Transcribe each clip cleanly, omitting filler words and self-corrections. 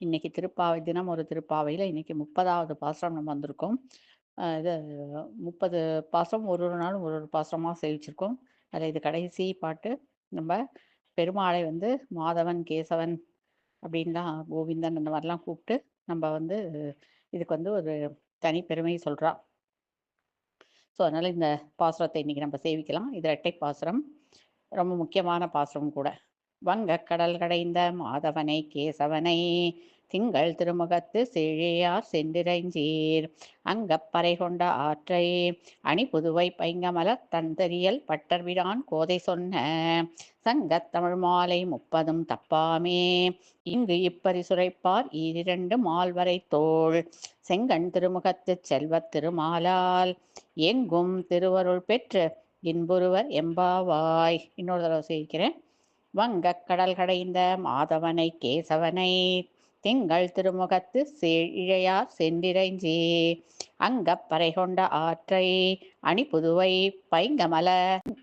இன்னைக்கு திருப்பாவை தினம் ஒரு திருப்பாவையில் இன்னைக்கு 30வது பாசுரம் நம்ம வந்திருக்கோம். இது 30 பாசுரம் ஒரு ஒரு நாளும் ஒரு ஒரு பாசுரமாக சேவிச்சிருக்கோம். அதில் இது கடைசி பாட்டு. நம்ம பெருமாளை வந்து மாதவன், கேசவன் அப்படின்லாம் கோவிந்தன் அந்த மாதிரிலாம் கூப்பிட்டு நம்ம வந்து இதுக்கு வந்து ஒரு தனி பெருமை சொல்றா. ஸோ அதனால இந்த பாசுரத்தை இன்னைக்கு நம்ம சேவிக்கலாம். இது இரட்டை பாசுரம். ரொம்ப முக்கியமான பாசுரம் கூட. வங்கக் கடல் கடைந்த மாதவனை கேசவனை திங்கள் திருமுகத்து செழியார் சென்றிரைஞ்சீர் அங்கப்பறை கொண்ட ஆற்றை அணி புதுவை பைங்கமலத் தந்தரியல் பட்டர்பிரான் கோதை சொன்ன சங்கத் தமிழ் மாலை 30ம் தப்பாமே இங்கு இப்பரிசுரைப்பார் ஈரிரண்டு மால்வரை தோள் செங்கண் திருமுகத்துச் செல்வத் திருமாலால் எங்கும் திருவருள் பெற்று இன்புருவர் எம்பாவாய். இன்னொரு தடவை சேவிக்கிறேன். வங்கக் கடல் கடைந்த மாதவனை கேசவனை திங்கள் திருமுகத்து இழையார் சென்றிரைஞ்சி அங்கப்பறை கொண்ட ஆற்றை அணி புதுவை பைங்கமல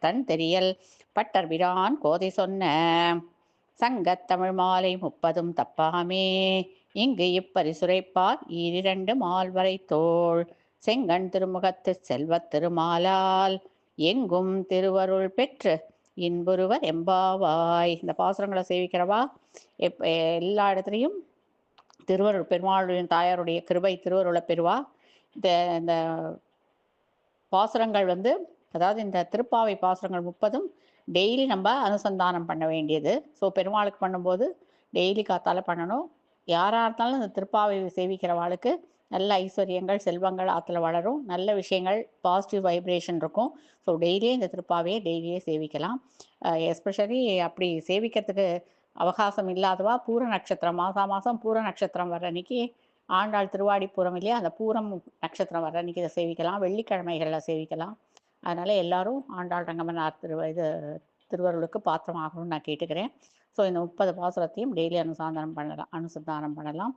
தன் தெரியல் பட்டர்பிரான் கோதை சொன்ன சங்கத் தமிழ் மாலை 30ம் தப்பாமே இங்கு இப்பரிசுரைப்பார் ஈரிரண்டு மால்வரை தோள் செங்கண் திருமுகத்து செல்வத் திருமாலால் எங்கும் திருவருள் பெற்று இன்புருவர் எம்பாவாய். இந்த பாசுரங்களை சேவிக்கிறவா எல்லா இடத்துலையும் திருவருள் பெருமாளுடைய தாயாருடைய கிருபை திருவருளை பெறுவா. இந்த இந்த பாசுரங்கள் வந்து அதாவது இந்த திருப்பாவை பாசுரங்கள் 30ம் டெய்லி நம்ம அனுசந்தானம் பண்ண வேண்டியது. ஸோ பெருமாளுக்கு பண்ணும்போது டெய்லி காத்தால பண்ணணும். யாராக இருந்தாலும் இந்த திருப்பாவை சேவிக்கிறவாளுக்கு நல்ல ஐஸ்வர்யங்கள் செல்வங்கள் ஆற்றுல வளரும், நல்ல விஷயங்கள் பாசிட்டிவ் வைப்ரேஷன் இருக்கும். ஸோ டெய்லியே இந்த திருப்பாவையை டெய்லியே சேவிக்கலாம். எஸ்பெஷலி அப்படி சேவிக்கிறதுக்கு அவகாசம் இல்லாதவா பூர நட்சத்திரம் மாதம் பூர நட்சத்திரம் வர்ற அன்னைக்கு ஆண்டாள் திருவாடி பூரம் இல்லையா, அந்த பூரம் நட்சத்திரம் வர்ற அன்னைக்கு இதை சேவிக்கலாம், வெள்ளிக்கிழமைகளில் சேவிக்கலாம். அதனால் எல்லாரும் ஆண்டாள் ரங்கமன்னார் திருவருளுக்கு பாத்திரம் ஆகணும்னு நான் கேட்டுக்கிறேன். ஸோ இந்த 30 பாசுரத்தையும் டெய்லி அனுசந்தானம் பண்ணலாம்.